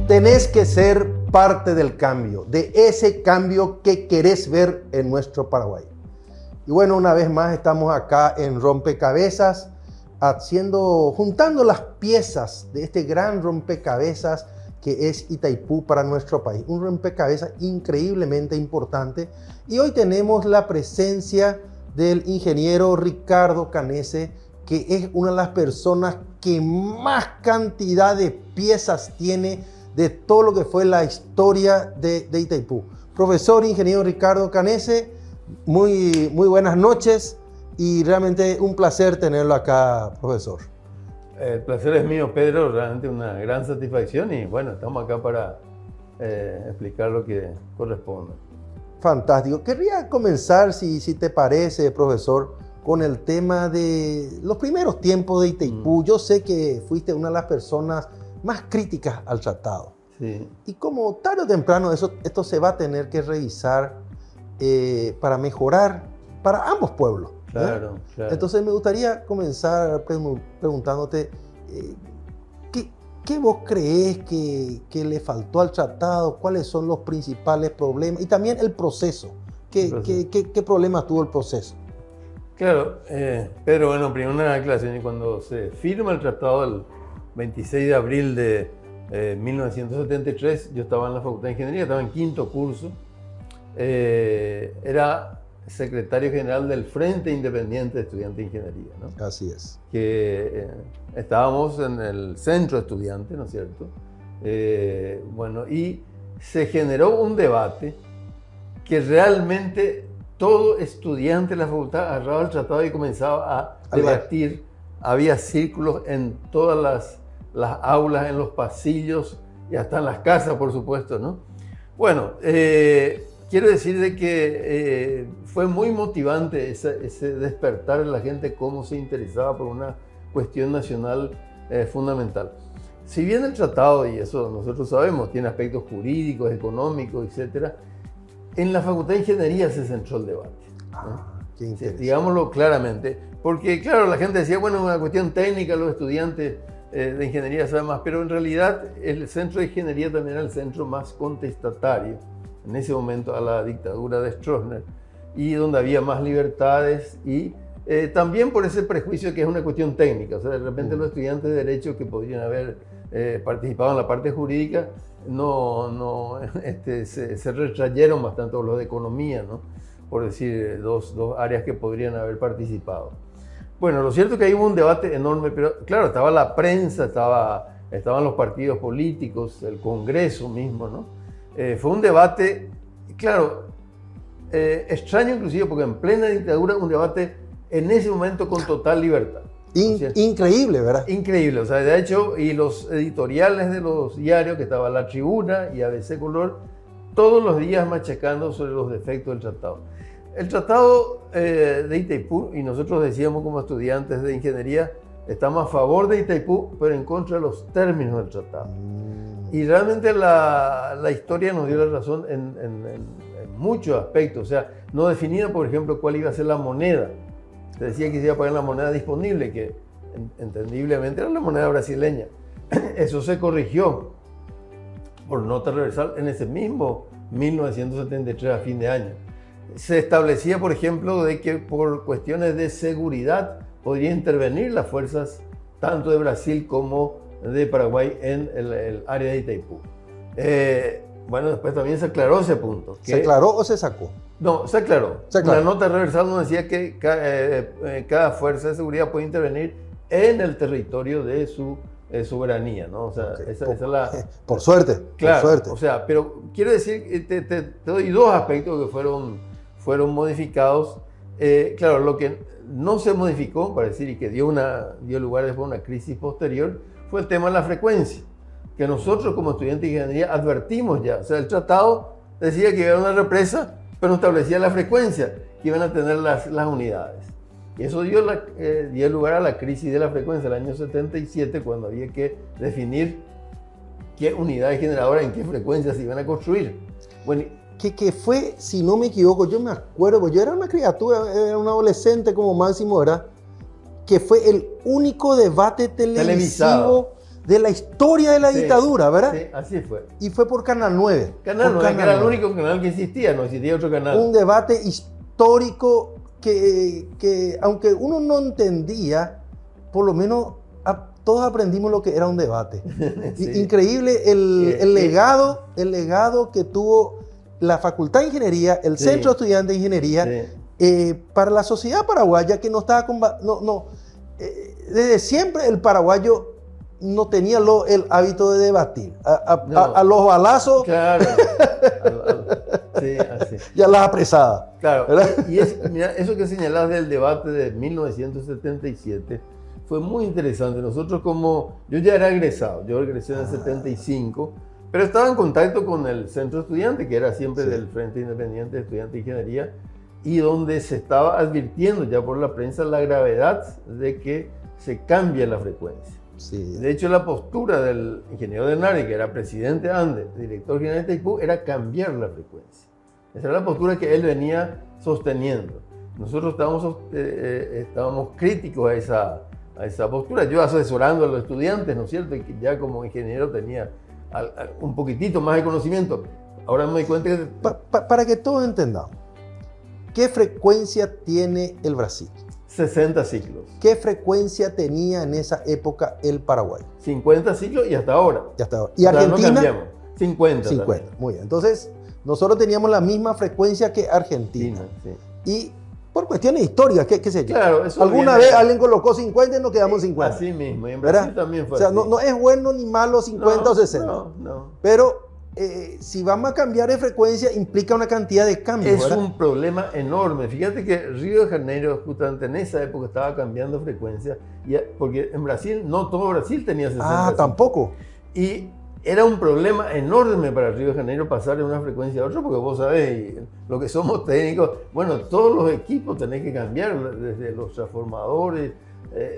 Tenés que ser parte del cambio, de ese cambio que querés ver en nuestro Paraguay. Y bueno, una vez más estamos acá en Rompecabezas, juntando las piezas de este gran rompecabezas que es Itaipú para nuestro país. Un rompecabezas increíblemente importante. Y hoy tenemos la presencia del ingeniero Ricardo Canese, que es una de las personas que más cantidad de piezas tiene de todo lo que fue la historia de Itaipú. Profesor ingeniero Ricardo Canese, muy buenas noches y realmente un placer tenerlo acá, profesor. El placer es mío, Pedro, realmente una gran satisfacción y bueno, estamos acá para explicar lo que corresponde. Fantástico. Querría comenzar, si te parece, profesor, con el tema de los primeros tiempos de Itaipú. Yo sé que fuiste una de las personas más críticas al tratado. Sí. Y como tarde o temprano esto se va a tener que revisar para mejorar para ambos pueblos. Claro, claro. Entonces me gustaría comenzar preguntándote, ¿qué vos crees que le faltó al tratado? ¿Cuáles son los principales problemas? Y también el proceso. ¿Qué problemas tuvo el proceso? Claro, Pedro, bueno, primero una aclaración. Cuando se firma el tratado el 26 de abril de 1973, yo estaba en la Facultad de Ingeniería, estaba en quinto curso. Era secretario general del Frente Independiente de Estudiantes de Ingeniería, ¿no? Así es. Que estábamos en el centro estudiante, ¿no es cierto? Bueno, y se generó un debate que realmente todo estudiante de la facultad agarraba el tratado y comenzaba a debatir. Había círculos en todas las aulas, en los pasillos y hasta en las casas, por supuesto, ¿no? Bueno, quiero decir de que fue muy motivante ese despertar en la gente, cómo se interesaba por una cuestión nacional fundamental. Si bien el tratado, y eso nosotros sabemos, tiene aspectos jurídicos, económicos, etc., en la Facultad de Ingeniería se centró el debate, ¿no? Qué interesante. Digámoslo claramente, porque claro, la gente decía, bueno, es una cuestión técnica, los estudiantes de ingeniería saben más, pero en realidad el centro de ingeniería también era el centro más contestatario en ese momento a la dictadura de Stroessner y donde había más libertades y también por ese prejuicio que es una cuestión técnica. O sea, de repente los estudiantes de Derecho que podrían haber participado en la parte jurídica se retrayeron bastante, o los de Economía, ¿no? Por decir dos áreas que podrían haber participado. Bueno, lo cierto es que ahí hubo un debate enorme, pero claro, estaba la prensa, estaban los partidos políticos, el Congreso mismo, ¿no? Fue un debate, claro, extraño inclusive, porque en plena dictadura un debate en ese momento con total libertad. Increíble, ¿verdad? Increíble, o sea, de hecho, y los editoriales de los diarios, que estaba La Tribuna y ABC Color, todos los días machacando sobre los defectos del tratado. El tratado de Itaipú, y nosotros decíamos como estudiantes de ingeniería, estamos a favor de Itaipú, pero en contra de los términos del tratado. Y realmente la historia nos dio la razón en muchos aspectos. O sea, no definía, por ejemplo, cuál iba a ser la moneda. Se decía que se iba a pagar la moneda disponible, que entendiblemente era la moneda brasileña. Eso se corrigió por nota reversal en ese mismo 1973, a fin de año. Se establecía, por ejemplo, de que por cuestiones de seguridad podrían intervenir las fuerzas tanto de Brasil como de Paraguay en el área de Itaipú. Bueno, después también se aclaró ese punto. ¿Se aclaró o se sacó? No, se aclaró. Se aclaró. La nota reversal nos decía que cada fuerza de seguridad puede intervenir en el territorio de su soberanía, ¿no? O sea, Okay. esa es la... Por suerte, Claro, por suerte. o sea, pero quiero decir, te doy dos aspectos que fueron modificados. Claro, lo que no se modificó, para decir, y que dio lugar después a una crisis posterior, fue el tema de la frecuencia, que nosotros como estudiantes de ingeniería advertimos ya. O sea, el tratado decía que iba a haber una represa, pero no establecía la frecuencia que iban a tener las unidades. Y eso dio lugar a la crisis de la frecuencia del año 77, cuando había que definir qué unidades generadoras en qué frecuencia se iban a construir. Bueno, que fue, si no me equivoco, yo me acuerdo, porque yo era una criatura, era un adolescente como máximo, ¿verdad? Que fue el único debate televisivo de la historia de la dictadura, ¿verdad? Sí, así fue. Y fue por Canal 9. Canal 9, que era el único canal que existía, no existía otro canal. Un debate histórico que aunque uno no entendía, por lo menos todos aprendimos lo que era un debate. Sí. Increíble el legado que tuvo la Facultad de Ingeniería, el Centro de Estudiantes de Ingeniería, para la sociedad paraguaya que no estaba... desde siempre el paraguayo no tenía el hábito de debatir. A los balazos... Claro. Sí, así. Y a las apresadas. Claro. Mira, eso que señalás del debate de 1977 fue muy interesante. Nosotros yo ya era egresado, yo egresé en el 75, pero estaba en contacto con el Centro Estudiante, que era siempre del Frente Independiente de Estudiantes de Ingeniería, y donde se estaba advirtiendo ya por la prensa la gravedad de que se cambia la frecuencia. Sí. De hecho, la postura del ingeniero Denari, que era presidente antes, director general de Itaipú, era cambiar la frecuencia. Esa era la postura que él venía sosteniendo. Nosotros estábamos críticos a esa postura. Yo asesorando a los estudiantes, ¿no es cierto? Y que ya como ingeniero tenía un poquitito más de conocimiento. Ahora me doy cuenta que... Para que todos entendamos, ¿qué frecuencia tiene el Brasil? 60 ciclos. ¿Qué frecuencia tenía en esa época el Paraguay? 50 ciclos y hasta ahora. ¿Y Argentina? No cambiamos. 50. 50, muy bien. Entonces, nosotros teníamos la misma frecuencia que Argentina. Sí. Y por cuestiones históricas, qué sé yo. Claro, eso alguna vez alguien colocó 50 y nos quedamos 50. Así mismo. Y en Brasil también fue así. O sea, no es bueno ni malo 50 o 60. No. Pero si vamos a cambiar de frecuencia, implica una cantidad de cambios. Es un problema enorme. Fíjate que Río de Janeiro, justamente en esa época, estaba cambiando frecuencia. Porque en Brasil, no todo Brasil tenía 60. Tampoco. Y era un problema enorme para Río de Janeiro pasar de una frecuencia a otra, porque vos sabés, lo que somos técnicos, bueno, todos los equipos tenés que cambiar, desde los transformadores,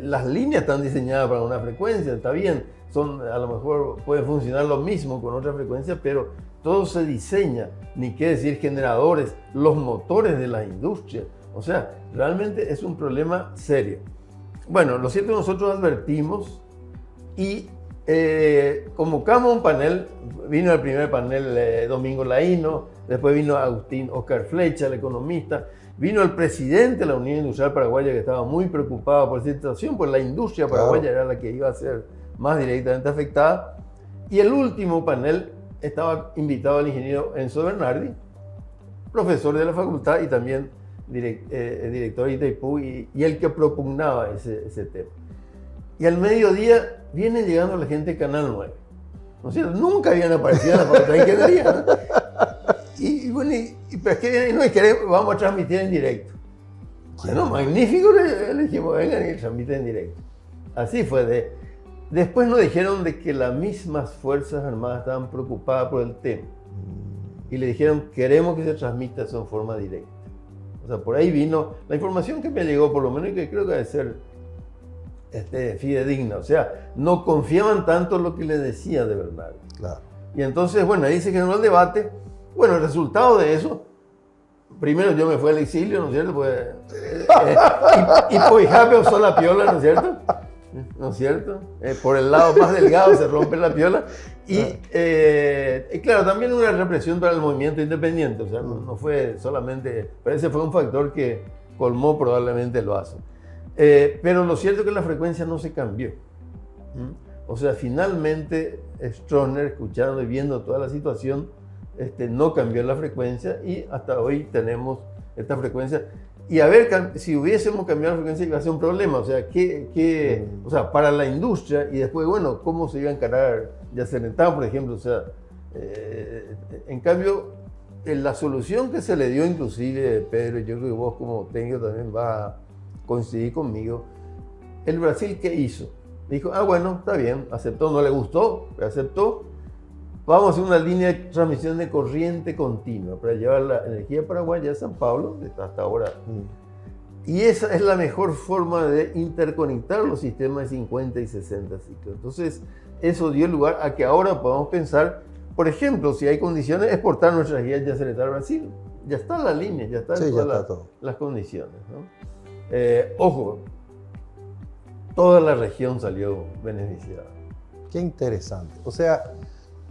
las líneas están diseñadas para una frecuencia, está bien, a lo mejor puede funcionar lo mismo con otra frecuencia, pero todo se diseña, ni qué decir generadores, los motores de la industria, o sea, realmente es un problema serio. Bueno, lo cierto es que nosotros advertimos y convocamos un panel, vino el primer panel Domingo Laíno, después vino Oscar Flecha, el economista, vino el presidente de la Unión Industrial Paraguaya que estaba muy preocupado por esta situación, pues la industria paraguaya era la que iba a ser más directamente afectada. Y el último panel estaba invitado el ingeniero Enzo Bernardi, profesor de la facultad y también director de Itaipú y el que propugnaba ese tema. Y al mediodía viene llegando la gente de Canal 9. ¿No es cierto? Nunca habían aparecido en la facultad de ingeniería, ¿no? Y bueno, pero es que no, vamos a transmitir en directo. Bueno, magnífico, le dijimos, vengan y transmiten en directo. Así fue. Después nos dijeron de que las mismas Fuerzas Armadas estaban preocupadas por el tema. Y le dijeron, queremos que se transmita eso en forma directa. O sea, por ahí vino la información que me llegó, por lo menos, y que creo que debe ser fidedigna, o sea, no confiaban tanto en lo que le decía de verdad. Claro. Y entonces, bueno, ahí se generó el debate. Bueno, el resultado de eso, primero yo me fui al exilio, ¿no es cierto? Pues, y Poijá me usó la piola, ¿no es cierto? ¿No es cierto? Por el lado más delgado se rompe la piola. Y claro, también una represión para el movimiento independiente, o sea, no fue solamente, pero ese fue un factor que colmó probablemente el vaso. Pero lo cierto es que la frecuencia no se cambió. O sea, finalmente Stroessner, escuchando y viendo toda la situación, no cambió la frecuencia y hasta hoy tenemos esta frecuencia. Y a ver, si hubiésemos cambiado la frecuencia iba a ser un problema. O sea, o sea, para la industria y después, bueno, cómo se iba a encarar Yacyretá, por ejemplo. O sea, en cambio, la solución que se le dio inclusive, Pedro, yo creo que vos como técnico también vas a coincidir conmigo, el Brasil, ¿qué hizo? Dijo, bueno, está bien, aceptó, no le gustó, pero aceptó. Vamos a hacer una línea de transmisión de corriente continua para llevar la energía paraguaya a San Pablo, hasta ahora. Y esa es la mejor forma de interconectar los sistemas de 50 y 60 ciclos. Entonces, eso dio lugar a que ahora podamos pensar, por ejemplo, si hay condiciones, exportar nuestra energía de Yacyretá al Brasil. Ya está la línea, ya están todas las condiciones, ¿no? Ojo, toda la región salió beneficiada. Qué interesante. O sea,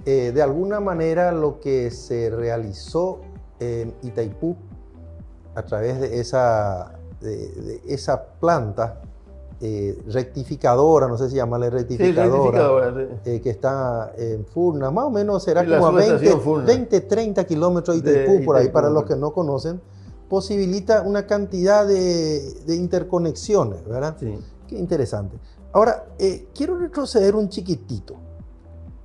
de alguna manera lo que se realizó en Itaipú a través de esa planta rectificadora, no sé si llamarle rectificadora, que está en Furnas, más o menos será como a 20, 30 kilómetros de Itaipú, por ahí, para los que no conocen, posibilita una cantidad de interconexiones, ¿verdad? Sí. Qué interesante. Ahora, quiero retroceder un chiquitito,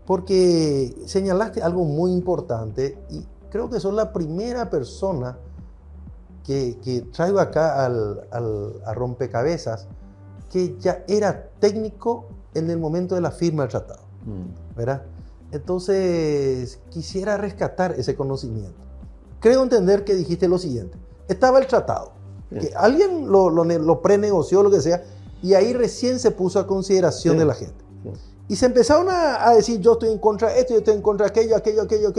porque señalaste algo muy importante y creo que sos la primera persona que traigo acá a Rompecabezas que ya era técnico en el momento de la firma del tratado, ¿verdad? Entonces, quisiera rescatar ese conocimiento. Creo entender que dijiste lo siguiente. Estaba el tratado, que alguien lo prenegoció, lo que sea, y ahí recién se puso a consideración de la gente. Y se empezaron a decir, yo estoy en contra de esto, yo estoy en contra de aquello.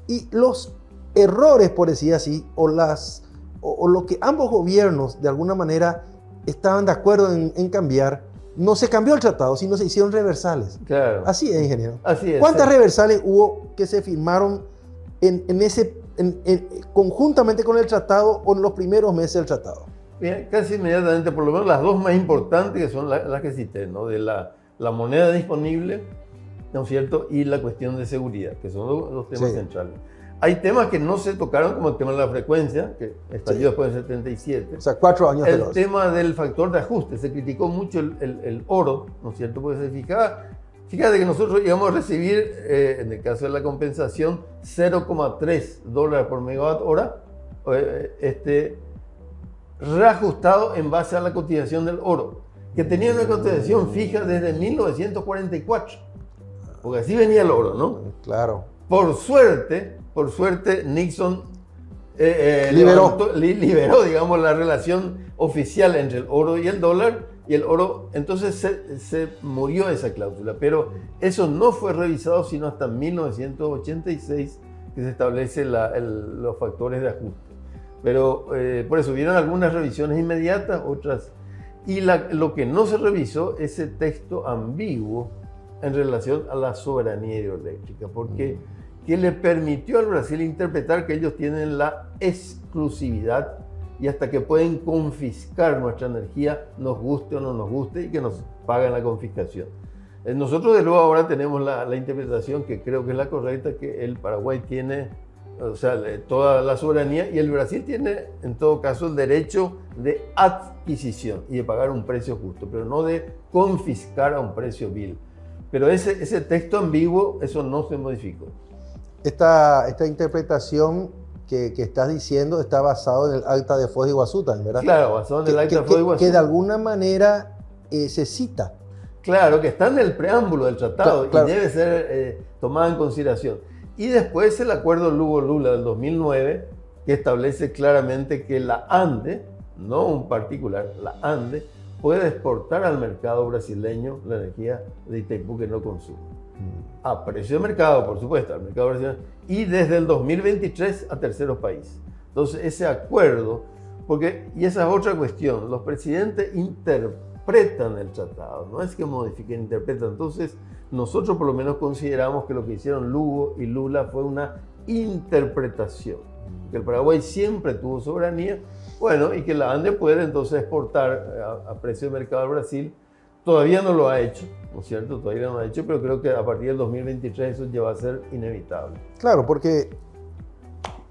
Y los errores, por decir así, o lo que ambos gobiernos de alguna manera estaban de acuerdo en cambiar, no se cambió el tratado, sino se hicieron reversales. Claro. Así es, ingeniero. Así es. ¿Cuántas reversales hubo que se firmaron conjuntamente con el tratado o en los primeros meses del tratado? Bien, casi inmediatamente, por lo menos las dos más importantes, que son las que cité, ¿no? De la moneda disponible, ¿no es cierto? Y la cuestión de seguridad, que son los temas centrales. Hay temas que no se tocaron, como el tema de la frecuencia, que estalló después del 77. O sea, 4 años. El tema del factor de ajuste. Se criticó mucho el oro, ¿no es cierto? Porque se fíjate que nosotros íbamos a recibir, en el caso de la compensación, $0,3 por megawatt hora, reajustado en base a la cotización del oro, que tenía una cotización fija desde 1944. Porque así venía el oro, ¿no? Claro. Por suerte, Nixon liberó, digamos, la relación oficial entre el oro y el dólar, y el oro, entonces se murió esa cláusula, pero eso no fue revisado sino hasta 1986, que se establecen los factores de ajuste. Pero por eso hubieron algunas revisiones inmediatas, otras, y lo que no se revisó es ese texto ambiguo en relación a la soberanía hidroeléctrica, porque que le permitió al Brasil interpretar que ellos tienen la exclusividad y hasta que pueden confiscar nuestra energía, nos guste o no nos guste, y que nos pagan la confiscación. Nosotros de luego ahora tenemos la interpretación que creo que es la correcta, que el Paraguay tiene, o sea, toda la soberanía, y el Brasil tiene en todo caso el derecho de adquisición y de pagar un precio justo, pero no de confiscar a un precio vil. Pero ese texto ambiguo, eso no se modificó. Esta interpretación que estás diciendo está basado en el acta de Foz de Iguazú, ¿verdad? Claro, basado en el acta de Foz de Iguazú. Que de alguna manera se cita. Claro, que está en el preámbulo del tratado, claro. Y debe ser tomada en consideración. Y después el acuerdo Lugo-Lula del 2009, que establece claramente que la ANDE, no un particular, la ANDE, puede exportar al mercado brasileño la energía de Itaipú que no consume. A precio de mercado, por supuesto, al mercado brasileño, y desde el 2023 a terceros países. Entonces, ese acuerdo, y esa es otra cuestión, los presidentes interpretan el tratado, no es que modifiquen, interpretan. Entonces, nosotros por lo menos consideramos que lo que hicieron Lugo y Lula fue una interpretación, que el Paraguay siempre tuvo soberanía, bueno, y que la ANDE puede entonces exportar a precio de mercado al Brasil. Todavía no lo ha hecho, ¿no es cierto? Todavía no lo ha hecho, pero creo que a partir del 2023 eso ya va a ser inevitable. Claro, porque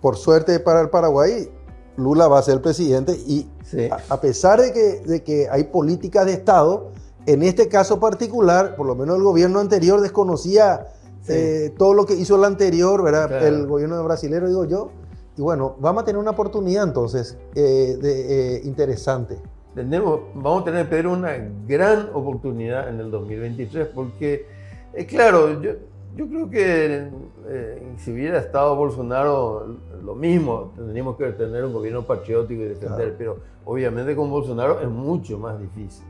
por suerte para el Paraguay, Lula va a ser presidente y sí, a pesar de que hay políticas de Estado, en este caso particular, por lo menos el gobierno anterior desconocía todo lo que hizo el anterior, ¿verdad? Claro. El gobierno brasilero, digo yo. Y bueno, vamos a tener una oportunidad entonces interesante. Vamos a tener, Pedro, una gran oportunidad en el 2023 porque, claro, yo creo que si hubiera estado Bolsonaro, lo mismo, tendríamos que tener un gobierno patriótico y defender, claro, pero obviamente con Bolsonaro es mucho más difícil.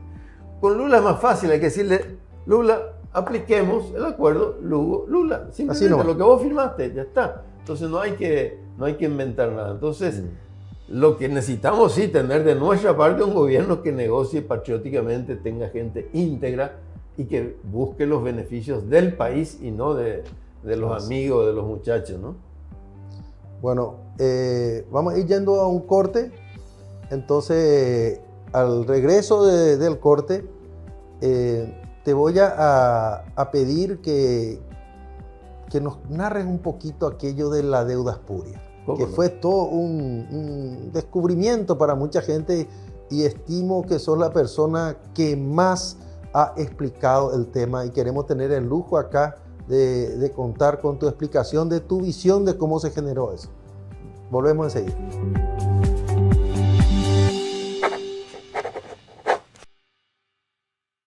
Con Lula es más fácil, hay que decirle, Lula, apliquemos el acuerdo Lugo-Lula, simplemente lo que vos firmaste, ya está. Entonces no hay que inventar nada. Entonces, lo que necesitamos sí tener de nuestra parte un gobierno que negocie patrióticamente, tenga gente íntegra y que busque los beneficios del país y no de los amigos, de los muchachos, ¿no? Bueno, vamos a ir yendo a un corte. Entonces, al regreso del corte, te voy a pedir que nos narres un poquito aquello de la deuda espuria, que no? fue todo un descubrimiento para mucha gente, y estimo que sos la persona que más ha explicado el tema, y queremos tener el lujo acá de contar con tu explicación, de tu visión de cómo se generó eso. Volvemos enseguida.